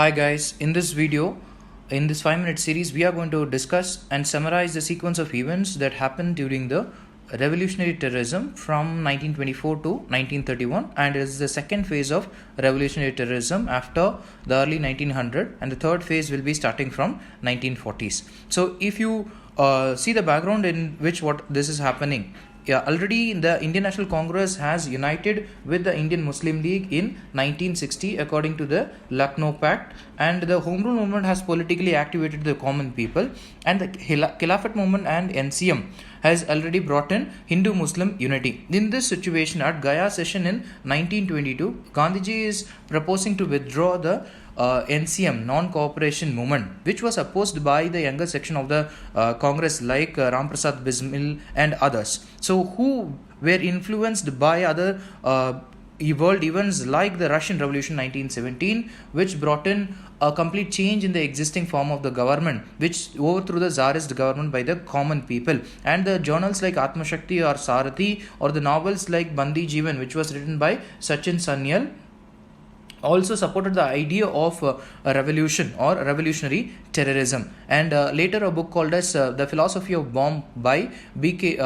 Hi guys, in this video, in this 5-minute series, we are going to discuss and summarize the sequence of events that happened during the Revolutionary Terrorism from 1924 to 1931, and it is the second phase of Revolutionary Terrorism after the early 1900, and the third phase will be starting from 1940s. So if you see the background in which what this is happening, already the Indian National Congress has united with the Indian Muslim League in 1960 according to the Lucknow Pact, and the Home Rule movement has politically activated the common people, and the Khilafat movement and NCM has already brought in Hindu-Muslim unity. In this situation, at Gaya session in 1922, Gandhiji is proposing to withdraw the NCM, non-cooperation movement, which was opposed by the younger section of the Congress like Ram Prasad Bismil and others. So who were influenced by other world events like the Russian Revolution 1917, which brought in a complete change in the existing form of the government, which overthrew the Tsarist government by the common people. And the journals like Atma Shakti or Sarathi, or the novels like Bandi Jeevan, which was written by Sachin Sanyal, also supported the idea of a revolution or revolutionary terrorism. And later a book called as The Philosophy of Bomb by B.K.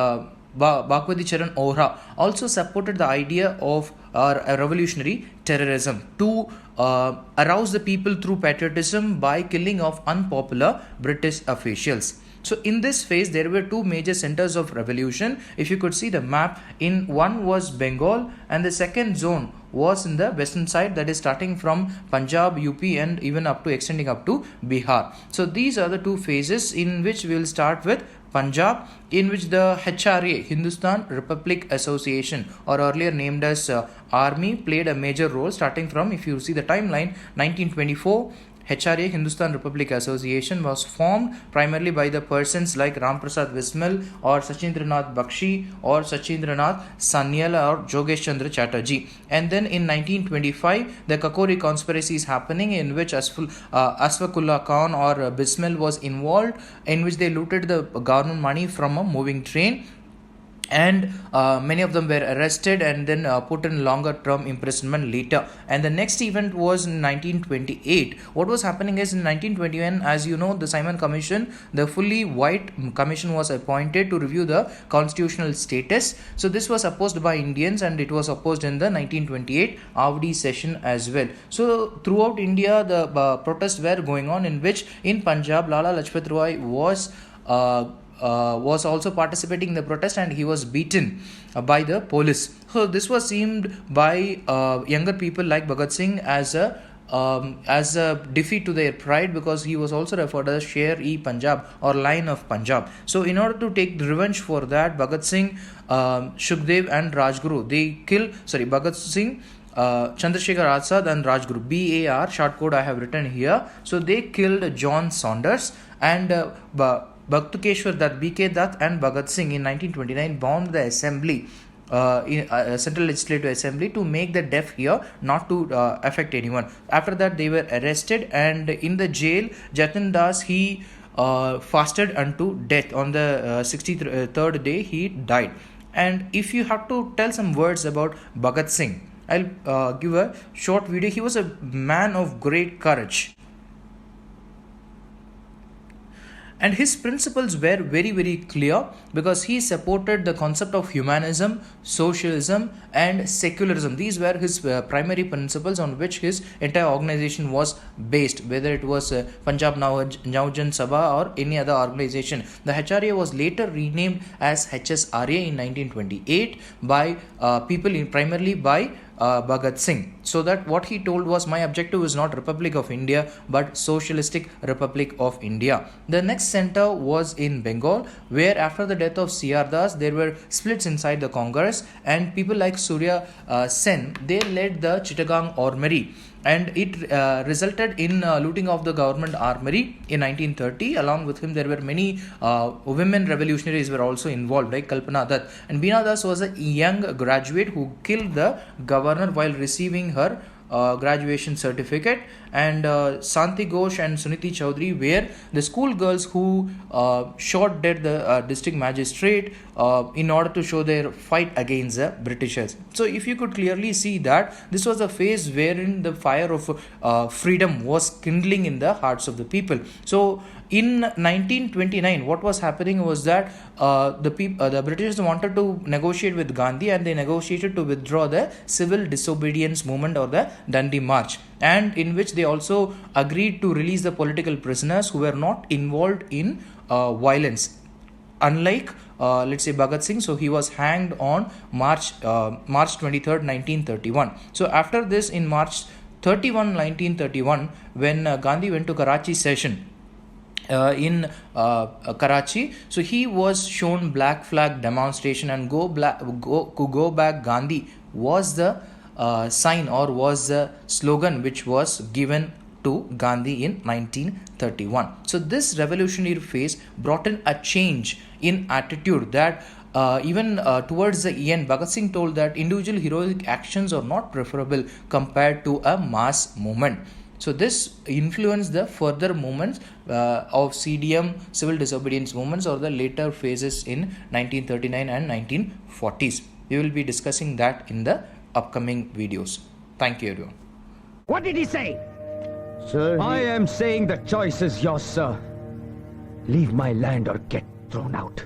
Bhagwati Charan Ohra also supported the idea of a revolutionary terrorism to arouse the people through patriotism by killing of unpopular British officials. So in this phase, there were two major centers of revolution. If you could see the map, in one was Bengal, and the second zone was in the western side, that is starting from Punjab, UP, and even up to extending up to Bihar. So these are the two phases in which we will start with Punjab, in which the HRA, Hindustan Republic Association, or earlier named as Army, played a major role starting from, if you see the timeline, 1924. HRA, Hindustan Republic Association, was formed primarily by the persons like Ram Prasad Bismil or Sachindranath Bakshi or Sachindranath Sanyal or Jogesh Chandra Chatterjee. And then in 1925, the Kakori conspiracy is happening, in which Asfakullah Khan or Bismil was involved, in which they looted the government money from a moving train. And many of them were arrested and then put in longer term imprisonment later. And the next event was in 1928. What was happening is, in 1921, as you know, the Simon Commission, the fully white commission, was appointed to review the constitutional status. So this was opposed by Indians, and it was opposed in the 1928 Avdi session as well. So throughout India, the protests were going on, in which in Punjab, Lala Lajpat Rai was also participating in the protest, and he was beaten by the police. So this was seen by younger people like Bhagat Singh as a defeat to their pride, because he was also referred as Sher-e-Punjab or Lion of Punjab. So in order to take revenge for that, Bhagat Singh, Sukhdev and Rajguru, Bhagat Singh, Chandrasekhar Azad and Rajguru, BAR, short code I have written here. So they killed John Saunders, and Bhaktukeshwar Dutt, BK Dutt and Bhagat Singh in 1929 bombed the assembly, Central Legislative Assembly, to make the deaf hear, not to affect anyone. After that, they were arrested, and in the jail, Jaitan Das, he fasted unto death. On the 63rd day, he died. And if you have to tell some words about Bhagat Singh, I'll give a short video. He was a man of great courage, and his principles were very, very clear, because he supported the concept of humanism, socialism and secularism. These were his primary principles on which his entire organization was based, whether it was Punjab Naujan Sabha or any other organization. The HRA was later renamed as HSRA in 1928 by people primarily by Bhagat Singh. So that what he told was, my objective is not Republic of India but Socialistic Republic of India. The next center was in Bengal, where after the death of C.R. Das, there were splits inside the Congress, and people like Surya Sen, they led the Chittagong Armory, and it resulted in looting of the government armory in 1930. Along with him, there were many women revolutionaries were also involved, like Kalpana Dutt. And Beena Das was a young graduate who killed the governor while receiving her graduation certificate. and Santi Ghosh and Suniti Chaudhary were the school girls who shot dead the district magistrate in order to show their fight against the Britishers. So if you could clearly see that this was a phase wherein the fire of freedom was kindling in the hearts of the people. So in 1929, what was happening was that the British wanted to negotiate with Gandhi, and they negotiated to withdraw the civil disobedience movement or the Dundee March, and in which they also agreed to release the political prisoners who were not involved in violence. Unlike let's say Bhagat Singh, so he was hanged on March 23rd, 1931. So after this, in March 31, 1931, when Gandhi went to Karachi session in Karachi, so he was shown black flag demonstration, and go back Gandhi was the sign or was the slogan which was given to Gandhi in 1931. So this revolutionary phase brought in a change in attitude that even towards the end, Bhagat Singh told that individual heroic actions are not preferable compared to a mass movement. So this influenced the further movements of CDM, civil disobedience movements, or the later phases in 1939 and 1940s. We will be discussing that in the upcoming videos. Thank you, everyone. What did he say? Sir, I am saying the choice is yours, sir. Leave my land or get thrown out.